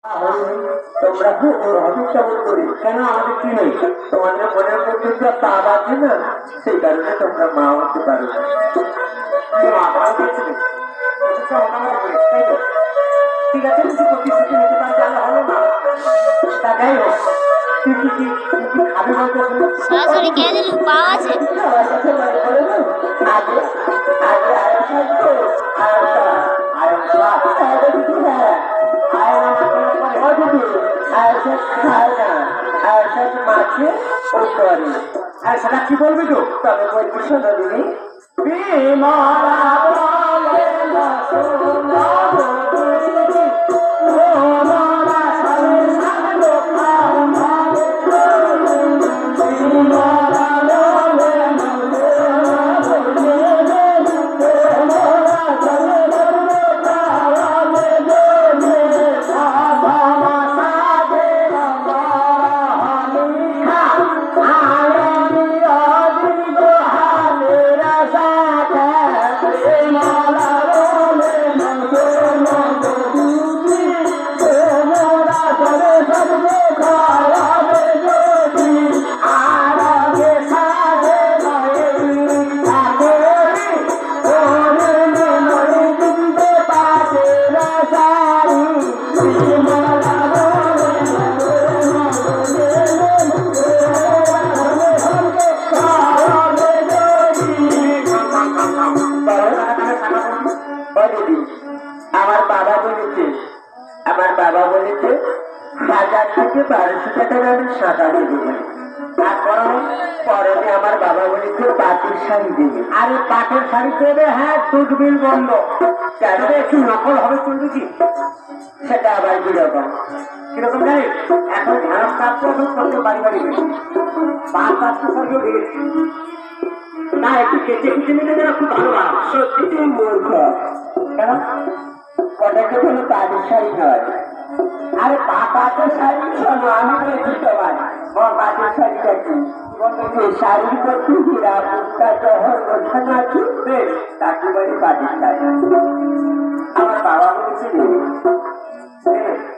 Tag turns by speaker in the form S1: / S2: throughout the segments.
S1: তোমরা কেমন করি কেন আমাদের কি নেই তোমাদের মনের মধ্যে যে পাপ আছে না সেই কারণে তোমরা মা হতে পারো ঠিক আছে কিছু প্রতিশ্রুতি নিতে পারি তাহলে হলো না তাই হোক
S2: সরাসরি কে দিল পাওয়া আছে
S1: আর সেটা কি বলবি তো তবে বলবি শোনো দিদি আমার বাবা বলেছে 1000 থেকে 1200 টাকার আমি সাদা দেবো তারপর পরে আমার বাবা বলেছে পাটের শাড়ি দেবে আরে পাটের শাড়ি দেবে হ্যাঁ দুধ বিল বন্ধ কেন একটু নকল হবে চলবে কি সেটা আবার কিরকম কিরকম জানিস এখন ঢেঁড়স কাটতে করতে বাড়ি বাড়ি পাট কাটতে সরকেও দিয়েছি না একটু কেটে কুচে নিতে যেন খুব ভালো ভালো সত্যি তুমি মূর্খ কেন ওটাকে কোনো পাটের শাড়ি নয় আরে পাটের শাড়ি শোনো আমি বলেছি তোমার পাটের শাড়িটা কি শাড়ির প্রতি হীরা মুক্তা জহর গোছানো চুপবে তাকে বলে পাটের শাড়ি আমার বাবা বলেছে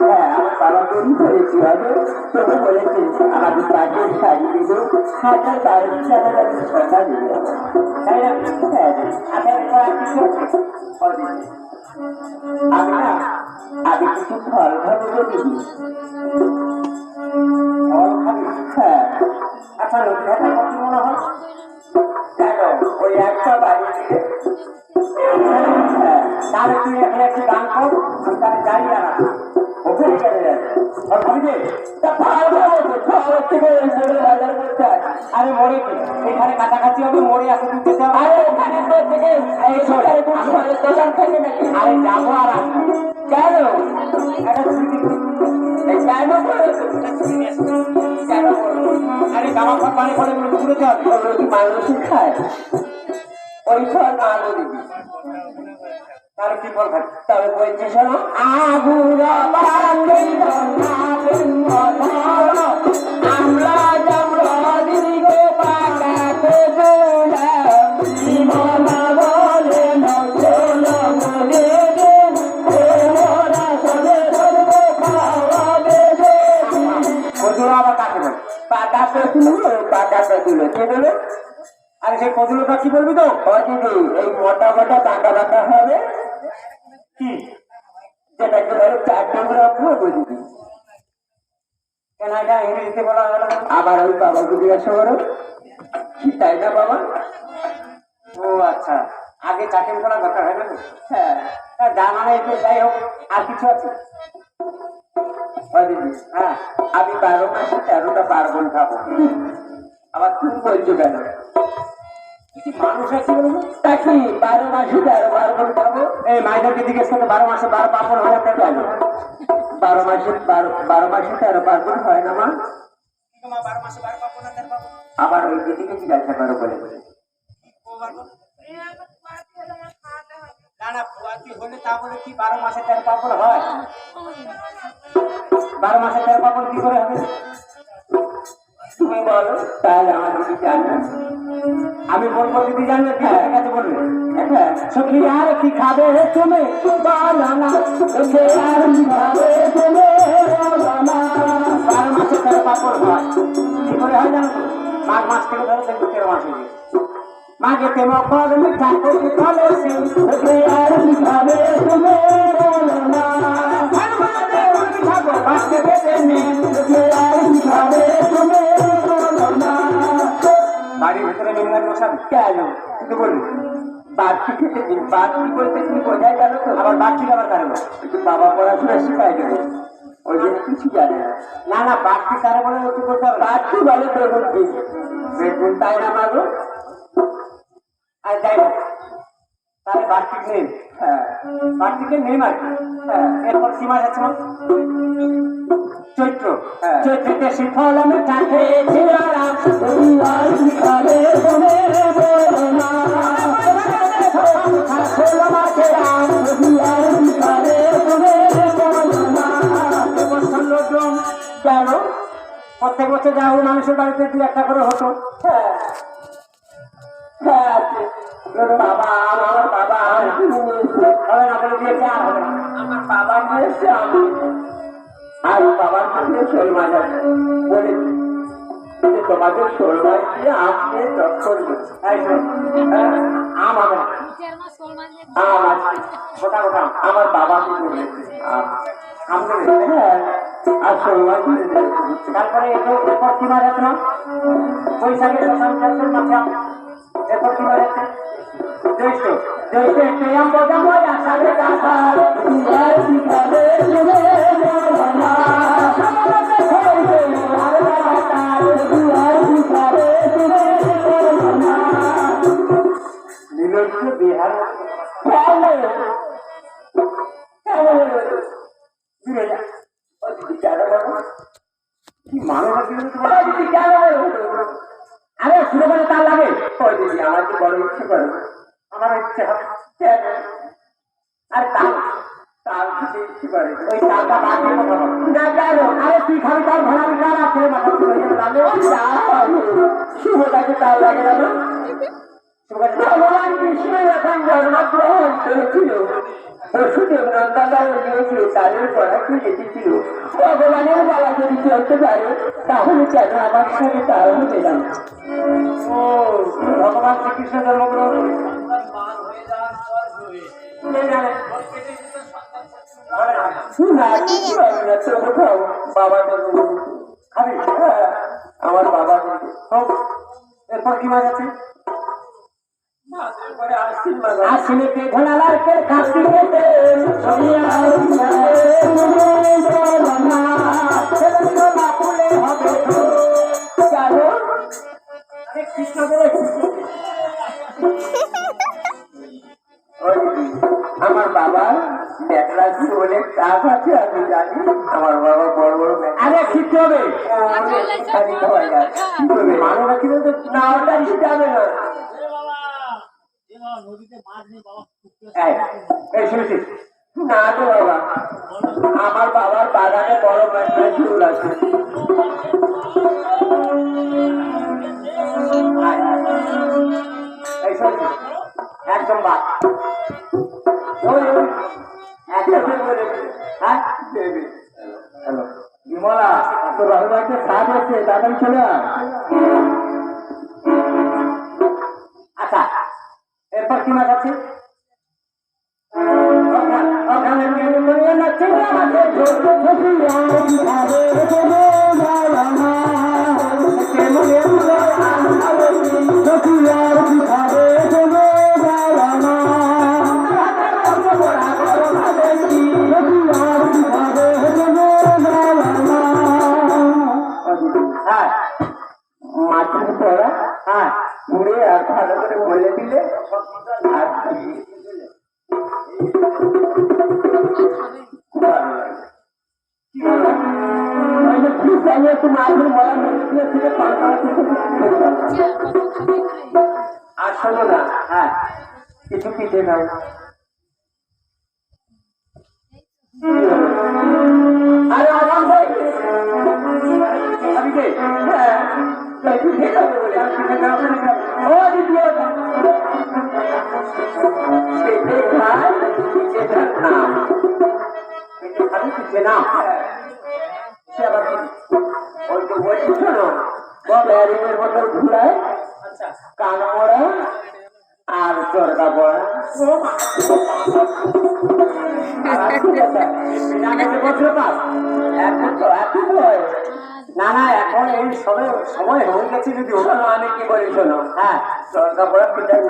S1: হ্যাঁ আমার বাবা তৈরি করেছি হবে তবু বলেছে আমাদের পাটের শাড়ি দেব 1000-1200 টাকা আমি সদা দেব তাই না আমি না আগে কিছু ফল খাবো দিদি ফল খাবি হ্যাঁ আচ্ছা লোকটা কি মনে হয় কেন ওই একটা বাড়ি দিয়ে তাহলে তুই এখানে একটু গান কর আমি তাহলে গাড়ি আনাবো ওখানে চলে যাবে আরে মরে কি এখানে কাছাকাছি হবে মরে এত দূর যেতে হবে আরে যাবো আর কেন কেন আরে জামা ফল পানি ফলে ঘুরেতে হবে কি মানুষই খায় ওই ফল না আলো দিবি তার কি ফল খায় তবে বলছি শোনো আগুরা আমরা জামরা দীর্ঘ পাকাতে আরে সেই কদুলোটা কি বলবি তো দিদি এই মোটা মোটা বাঁকা বাঁকা হবে কি যেটাকে বলে 4 নম্বর দিদি কেন এটা ইংরেজিতে বলা হলো আবার ওই বাবাকে জিজ্ঞাসা করো কি তাই না বাবা ও আচ্ছা আগে চাকরি করা দরকার হয় না হ্যাঁ জানা নেই তো যাই হোক আর কিছু আছে দিদি হ্যাঁ আমি 12 মাসে 13টা পার্বণ খাবো আবার তুমি বলছো কেন মানুষ আছে দেখি 12 মাসে 13 পার্বণ খাবো এই মাইদাকে জিজ্ঞেস করতে 12 মাসে 12 পার্বণ হয় না 12 মাসে 13 পার্বণ হয় না মা 12 মাসে 12 পার্বণ আবার ওই দিদিকে জিজ্ঞাসা করো বলে না না পুয়াতি হলে তা বলে কি 12 মাসে 13 পার্বণ হয় 12 মাসে 13 পার্বণ কি করে হবে তুমি বলো তাহলে আমার দিদি জানবে আমি বলবো দিদি জানবে ঠিক আছে বলবে সখী আর কি খাবে তুমি বলো না সখী আর কি খাবে তুমি কি করে হয় জানো তো? মাঘ মাস থেকে ধরে দেখবে 13 মাস হয়ে গেছে। মাঘে তেমন ফল মিঠা করি কলসি ওকে আর মিঠাবে তুমি বলো না হনুমানে মিঠা গো বাঁচতে পেতে নেই ওকে আর মিঠাবে তুমি বলো না। বাড়ির ভিতরে নিমগান বসাবি কেন কিন্তু বলবি বাড়তি খেতে দিন বাড়তি বলতে তুমি বোঝাই গেল তো আবার বাড়তি আবার কারণ একটু বাবা পড়াশোনা শিখাই দেবে ওই জন্য কিছু জানে না। না না বাড়তি কারে বলে একটু করতে হবে বাড়তি বলে বেগুন বেগুন তাই না মাগো আর যাই হোক তাহলে বার্ষিক নেই হ্যাঁ বার্ষিকের নেই আর কি হ্যাঁ এরপর কি মাস আছে চৈত্র চৈত্রতে শীতল আমি কাছে প্রত্যেক বছর যা হোক মানুষের বাড়িতে 2-1টা করে হতো হ্যাঁ হ্যাঁ বাবা আমার বাবা হবে না বলে দিয়েছে আর হবে না আমার বাবা নিয়েছে আমি আর বাবার কাছে শোল মাছ আছে বলে তোমাদের শোল মাছ দিয়ে আপনি দক্ষণ আম হবে না আম আছে গোটা গোটা আমার বাবা কি বলেছে আম করে হ্যাঁ আর শোল মাছ তারপরে এরপর কি মাছ আছে না বৈশাখের শ্মশান চাষের মাথা এরপর কি মাছ আছে জ্যৈষ্ঠ জ্যৈষ্ঠ একটু আম বোঝা মজা সাথে কাঁথা বিহার কি মানুষ আরে শুরু করে তার লাগে ওই দিদি আমার কি বড় ইচ্ছে করে আমার ইচ্ছে আর তাল তাল খেতে ইচ্ছে করে ওই তালটা বাদ দিয়ে কথা না জানো আরে তুই খাবি তার ভাড়া বিকার আছে মাথা শুভটাকে তাল লাগে না ভগবান কৃষ্ণ এখন জন্মগ্রহণ করেছিল বসুদেব নন্দাদাও নিয়েছিল তাদের পড়া খুঁজেছিল ভগবানের বলা যদি চলতে পারে তাহলে কেন আমার সঙ্গে তার হতে না ও ভগবান শ্রীকৃষ্ণ জন্মগ্রহণ আমার বাবা এরপর কি মাছ আছে আশ্বিনীতে ঘোড়ালারকে কার্তিকেতে ফুলে হবে আমার বাবা ব্যাকরা বলে কাজ আছে আমি জানি আমার বাবা বড় বড় আরে শিখতে হবে মানুষ কি বলতে না ওটা শিখতে হবে না না তো বাবা আমার বাবার বাগানে বড় একটা চুল আছে একদম বাদ বিমলা তোর বাবু বাড়িতে কাজ আছে তাড়াতাড়ি চলে আচ্ছা এরপর কি মাছ আছে মাছের পড়া হ্যাঁ পুড়ে আর ভালো করে বলে দিলে আর আর শোনো না হ্যাঁ কিছু পিঠে খাও আরে আমার ভাই পিঠে খাবে বলে ও দিদি পিঠে খায় পিঠেটার নাম পিঠে খাবি পিঠে নাম সে আবার ওই তো বলছি শোনো বছর ঘুরায় কানমোড়া আর চরকা পড়া না না এখন এই সময় হয়ে গেছে যদি ওটা আমি কি বলি শোনো হ্যাঁ চরকা পড়া পিতার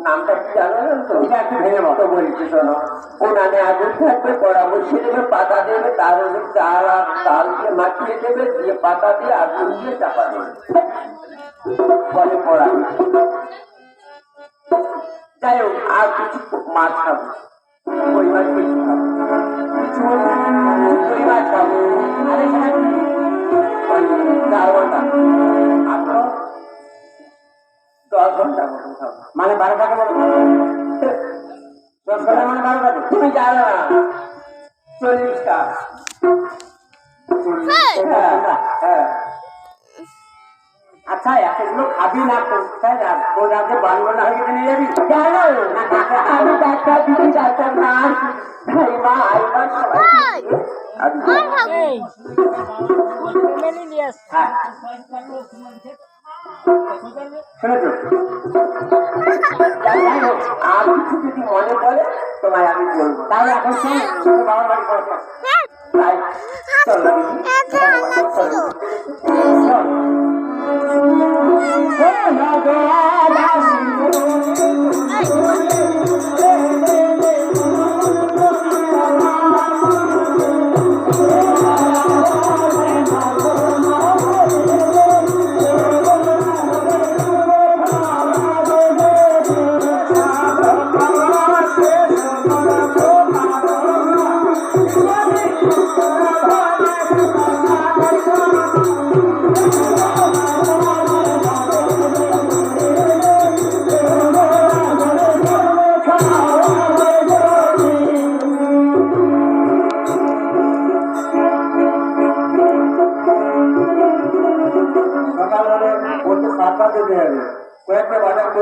S1: নামটা কি জানো তো এটা একটু ভেঙে মতো বলছি শোনো ও নামে আগুন থাকবে কড়া বসিয়ে দেবে পাতা দেবে তার উপর চাল আর তাল দিয়ে মাখিয়ে দেবে দিয়ে পাতা দিয়ে আগুন দিয়ে চাপা দেবে বলে পড়া যাই হোক আর কিছু মাছ খাবো ওই মাছ বেশি খাবো কিছু ওই মাছ খাবো আরে ওই 4 ঘন্টা আপনার 10 ঘন্টা মতো খাবো মানে 12 টাকা মতো 10 ঘন্টা মানে 12 টাকা তুমি জানো না 40 টাকা হ্যাঁ আচ্ছা এতগুলো খাবি না কোথায় কোন রাতে বাংলা হয়ে গেছে নিয়ে যাবি জানো আমি ডাক্তার দিদি ডাক্তার নার্স ভাই মা আইবার সবাই হ্যাঁ শুনেছো আর কিছু যদি মনে পড়ে তোমায় আমি বলবো তাহলে এখন শোনো বাবার বাড়ি পড়া তাই চলো চল সকালবেলা বলতে 7টা যেতে হবে কয়েকটা বাজার